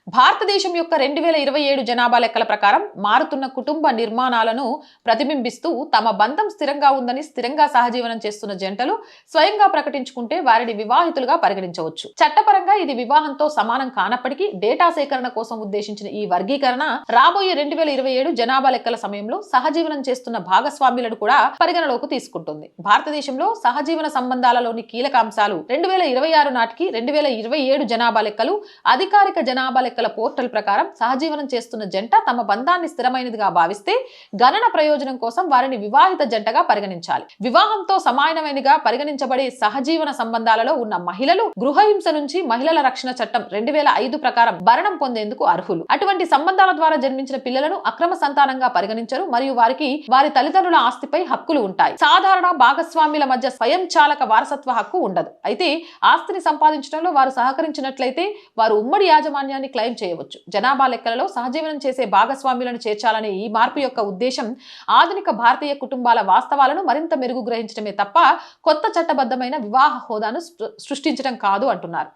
భారతదేశం యొక్క 2027 జనాభా లెక్కల ప్రకారం మారుతున్న కుటుంబ నిర్మాణాలను ప్రతిబింబిస్తూ తమ బంధం స్థిరంగా ఉందని స్థిరంగా సహజీవనం చేస్తున్న జంటలు స్వయంగా ప్రకటించుకుంటే వారిని వివాహితులుగా పరిగణించవచ్చు. చట్టపరంగా ఇది వివాహంతో సమానం కానప్పటికీ డేటా సేకరణ కోసం ఉద్దేశించిన ఈ వర్గీకరణ రాబోయే 2027 జనాభా లెక్కల సమయంలో సహజీవనం చేస్తున్న భాగస్వామ్యులను కూడా పరిగణలోకి తీసుకుంటుంది. భారతదేశంలో సహజీవన సంబంధాలలోని కీలక అంశాలు 2026 నాటికి 2027 జనాభా లెక్కలు అధికారిక జనాభా లెక్కల పోర్టల్ ప్రకారం సహజీవనం చేస్తున్న జంట తమ బంధాన్ని స్థిరమైనదిగా భావిస్తే గణన ప్రయోజనం కోసం వారిని వివాహిత జంటగా పరిగణించాలి. వివాహంతో సమానమైనదిగా పరిగణించబడే సహజీవన సంబంధాలలో ఉన్న మహిళలు గృహహింస నుంచి మహిళల రక్షణ చట్టం 2005 ప్రకారం భరణం పొందేందుకు అర్హులు. అటువంటి సంబంధాల ద్వారా జన్మించిన పిల్లలను అక్రమ సంతానంగా పరిగణించరు మరియు వారికి వారి తల్లిదండ్రుల ఆస్తిపై హక్కులు ఉంటాయి. సాధారణ భాగస్వామ్యుల మధ్య స్వయంచాలక వారసత్వ హక్కు ఉండదు. అయితే ఆస్తిని సంపాదించడంలో వారు సహకరించినట్లయితే వారు ఉమ్మడి యాజమాన్యాన్ని క్లెయిమ్ చేయవచ్చు. జనాభా లెక్కలలో సహజీవనం చేసే భాగస్వామ్యులను చేర్చాలనే ఈ మార్పు యొక్క ఉద్దేశం ఆధునిక భారతీయ కుటుంబాల వాస్తవాలను మరింత మెరుగు గ్రహించడమే తప్ప కొత్త చట్టబద్ధమైన వివాహ హోదాను సృష్టించడం కాదు అంటున్నారు.